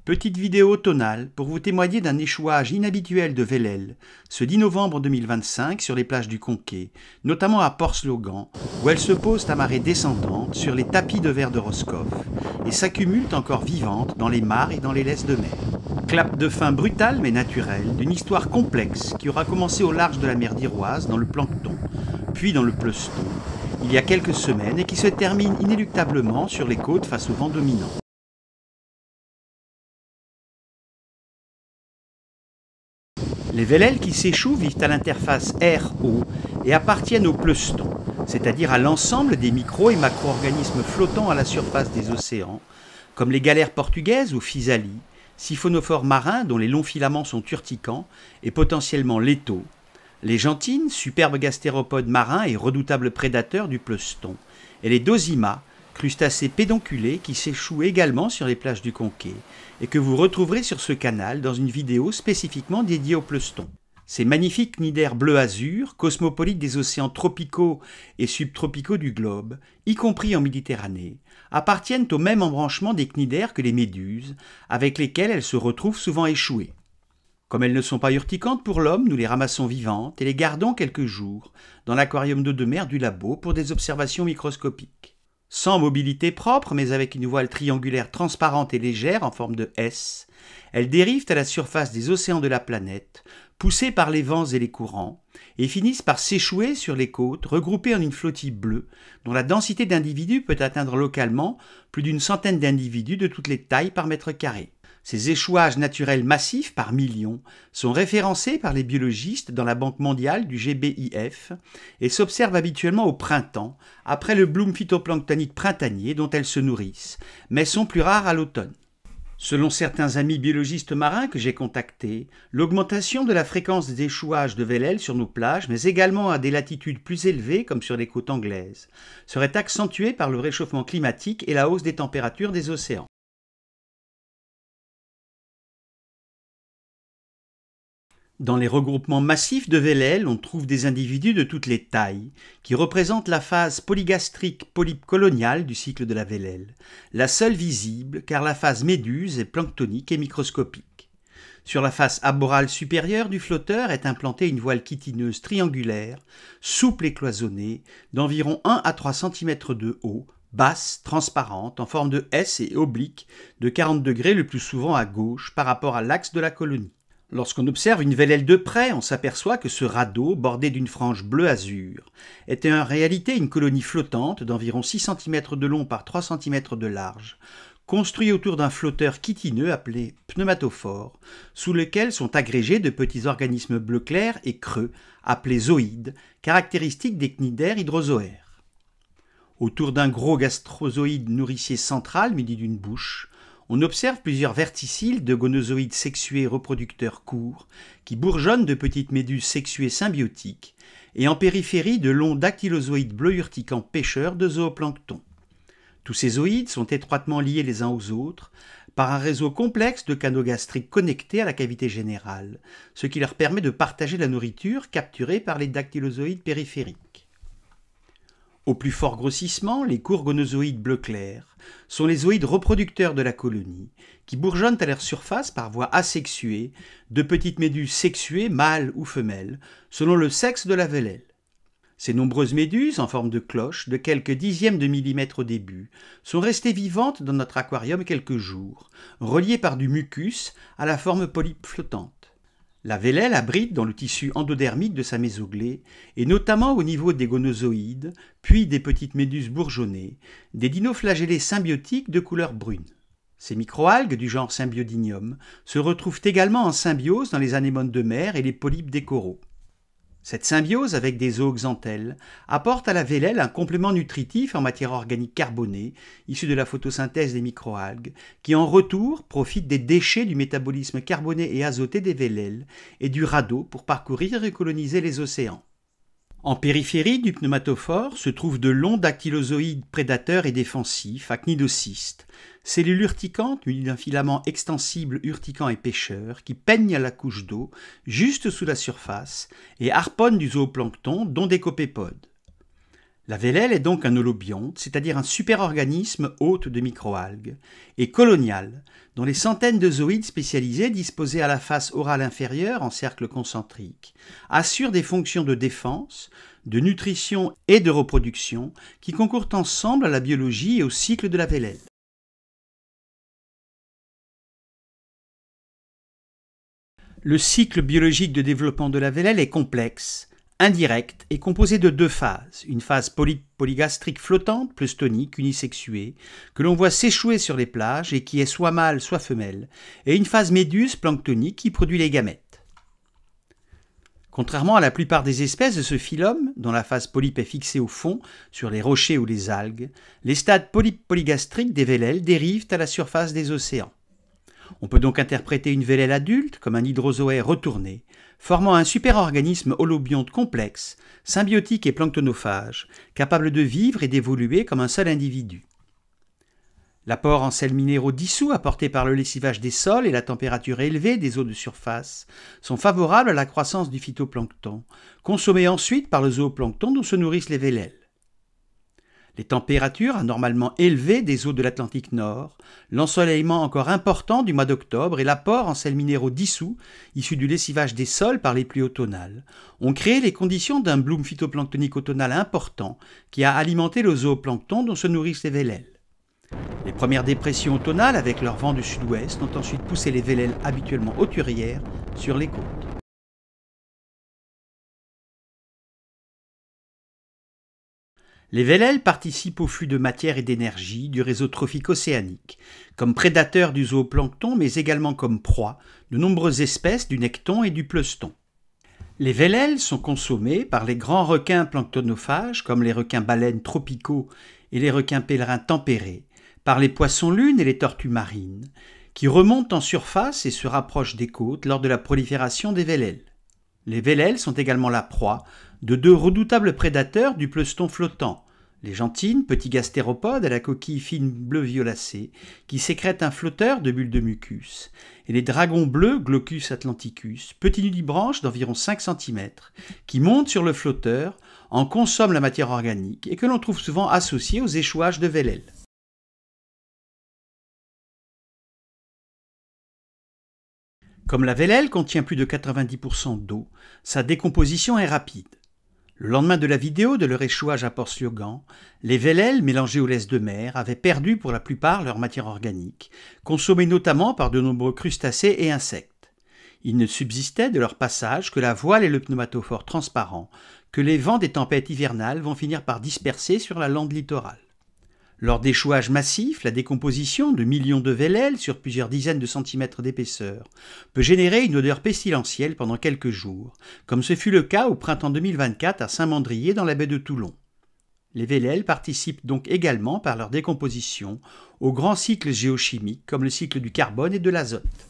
Petite vidéo tonale pour vous témoigner d'un échouage inhabituel de vélèle ce 10 novembre 2025 sur les plages du Conquet, notamment à Port-Slogan, où elles se posent à marée descendante sur les tapis de verre de Roscoff et s'accumulent encore vivantes dans les mares et dans les laisses de mer. Clap de fin brutal mais naturel d'une histoire complexe qui aura commencé au large de la mer d'Iroise dans le plancton, puis dans le Pleuston, il y a quelques semaines et qui se termine inéluctablement sur les côtes face au vent dominant. Les vélèles qui s'échouent vivent à l'interface air-eau et appartiennent au Pleuston, c'est-à-dire à l'ensemble des micro- et macro-organismes flottants à la surface des océans, comme les galères portugaises ou physalie, siphonophores marins dont les longs filaments sont urticants et potentiellement létaux, les gentines, superbes gastéropodes marins et redoutables prédateurs du Pleuston, et les dosimas, crustacés pédonculés qui s'échouent également sur les plages du Conquet et que vous retrouverez sur ce canal dans une vidéo spécifiquement dédiée au Pleuston. Ces magnifiques cnidaires bleu-azur, cosmopolites des océans tropicaux et subtropicaux du globe, y compris en Méditerranée, appartiennent au même embranchement des cnidaires que les méduses, avec lesquelles elles se retrouvent souvent échouées. Comme elles ne sont pas urticantes pour l'homme, nous les ramassons vivantes et les gardons quelques jours dans l'aquarium d'eau de mer du labo pour des observations microscopiques. Sans mobilité propre, mais avec une voile triangulaire transparente et légère en forme de S, elles dérivent à la surface des océans de la planète, poussées par les vents et les courants, et finissent par s'échouer sur les côtes, regroupées en une flottille bleue, dont la densité d'individus peut atteindre localement plus d'une centaine d'individus de toutes les tailles par mètre carré. Ces échouages naturels massifs par millions sont référencés par les biologistes dans la Banque mondiale du GBIF et s'observent habituellement au printemps, après le bloom phytoplanctonique printanier dont elles se nourrissent, mais sont plus rares à l'automne. Selon certains amis biologistes marins que j'ai contactés, l'augmentation de la fréquence des échouages de vélèles sur nos plages, mais également à des latitudes plus élevées comme sur les côtes anglaises, serait accentuée par le réchauffement climatique et la hausse des températures des océans. Dans les regroupements massifs de vélèles, on trouve des individus de toutes les tailles, qui représentent la phase polygastrique polype coloniale du cycle de la vélèle, la seule visible car la phase méduse est planctonique et microscopique. Sur la face aborale supérieure du flotteur est implantée une voile chitineuse triangulaire, souple et cloisonnée, d'environ 1 à 3 cm de haut, basse, transparente, en forme de S et oblique, de 40 degrés le plus souvent à gauche par rapport à l'axe de la colonie. Lorsqu'on observe une vélèle de près, on s'aperçoit que ce radeau, bordé d'une frange bleu-azur, était en réalité une colonie flottante d'environ 6 cm de long par 3 cm de large, construit autour d'un flotteur chitineux appelé pneumatophore, sous lequel sont agrégés de petits organismes bleu clair et creux, appelés zooïdes, caractéristiques des cnidaires hydrozoaires. Autour d'un gros gastrozoïde nourricier central muni d'une bouche, on observe plusieurs verticiles de gonozoïdes sexués reproducteurs courts qui bourgeonnent de petites méduses sexuées symbiotiques et en périphérie de longs dactylozoïdes bleus urticants pêcheurs de zooplancton. Tous ces zoïdes sont étroitement liés les uns aux autres par un réseau complexe de canaux gastriques connectés à la cavité générale, ce qui leur permet de partager la nourriture capturée par les dactylozoïdes périphériques. Au plus fort grossissement, les courts gonozoïdes bleu clair sont les zoïdes reproducteurs de la colonie, qui bourgeonnent à leur surface par voie asexuée de petites méduses sexuées, mâles ou femelles, selon le sexe de la vélèle. Ces nombreuses méduses, en forme de cloche, de quelques dixièmes de millimètre au début, sont restées vivantes dans notre aquarium quelques jours, reliées par du mucus à la forme polype flottante. La vélèle abrite dans le tissu endodermique de sa mésoglée, et notamment au niveau des gonozoïdes, puis des petites méduses bourgeonnées, des dinoflagellés symbiotiques de couleur brune. Ces microalgues du genre Symbiodinium se retrouvent également en symbiose dans les anémones de mer et les polypes des coraux. Cette symbiose avec des zooxanthelles apporte à la vélèle un complément nutritif en matière organique carbonée, issu de la photosynthèse des microalgues, qui en retour profitent des déchets du métabolisme carboné et azoté des vélèles et du radeau pour parcourir et coloniser les océans. En périphérie du pneumatophore se trouvent de longs dactylozoïdes prédateurs et défensifs, acnidocystes, cellules urticantes munies d'un filament extensible urticant et pêcheur qui peignent à la couche d'eau juste sous la surface et harponnent du zooplancton, dont des copépodes. La vélèle est donc un holobionte, c'est-à-dire un superorganisme hôte de microalgues, et colonial, dont les centaines de zooïdes spécialisés disposés à la face orale inférieure en cercle concentrique assurent des fonctions de défense, de nutrition et de reproduction qui concourent ensemble à la biologie et au cycle de la vélèle. Le cycle biologique de développement de la vélèle est complexe, indirect et composé de deux phases. Une phase polygastrique flottante, pleustonique, unisexuée, que l'on voit s'échouer sur les plages et qui est soit mâle soit femelle, et une phase méduse planctonique qui produit les gamètes. Contrairement à la plupart des espèces de ce phylum, dont la phase polype est fixée au fond, sur les rochers ou les algues, les stades polygastriques des vélèles dérivent à la surface des océans. On peut donc interpréter une vélèle adulte comme un hydrozoaire retourné, formant un superorganisme holobionte complexe, symbiotique et planctonophage, capable de vivre et d'évoluer comme un seul individu. L'apport en sels minéraux dissous apporté par le lessivage des sols et la température élevée des eaux de surface sont favorables à la croissance du phytoplancton, consommé ensuite par le zooplancton dont se nourrissent les vélèles. Les températures anormalement élevées des eaux de l'Atlantique Nord, l'ensoleillement encore important du mois d'octobre et l'apport en sels minéraux dissous, issus du lessivage des sols par les pluies automnales, ont créé les conditions d'un bloom phytoplanctonique automnal important qui a alimenté le zooplancton dont se nourrissent les vélèles. Les premières dépressions automnales avec leur vent du sud-ouest ont ensuite poussé les vélèles habituellement hauturières sur les côtes. Les vélèles participent au flux de matière et d'énergie du réseau trophique océanique, comme prédateurs du zooplancton mais également comme proie de nombreuses espèces du necton et du pleuston. Les vélèles sont consommés par les grands requins planctonophages comme les requins-baleines tropicaux et les requins pèlerins tempérés, par les poissons-lunes et les tortues marines, qui remontent en surface et se rapprochent des côtes lors de la prolifération des vélèles. Les vélèles sont également la proie de deux redoutables prédateurs du pleuston flottant, les gentines, petits gastéropodes à la coquille fine bleu-violacée, qui sécrètent un flotteur de bulles de mucus, et les dragons bleus Glaucus atlanticus, petits nudibranches d'environ 5 cm, qui montent sur le flotteur, en consomment la matière organique et que l'on trouve souvent associés aux échouages de vélèles. Comme la vélèle contient plus de 90% d'eau, sa décomposition est rapide. Le lendemain de la vidéo de leur échouage à Port-Slogan, les vélèles mélangés au lest de mer avaient perdu pour la plupart leur matière organique, consommée notamment par de nombreux crustacés et insectes. Il ne subsistait de leur passage que la voile et le pneumatophore transparent, que les vents des tempêtes hivernales vont finir par disperser sur la lande littorale. Lors d'échouages massifs, la décomposition de millions de vélèles sur plusieurs dizaines de centimètres d'épaisseur peut générer une odeur pestilentielle pendant quelques jours, comme ce fut le cas au printemps 2024 à Saint-Mandrier dans la baie de Toulon. Les vélèles participent donc également par leur décomposition aux grands cycles géochimiques comme le cycle du carbone et de l'azote.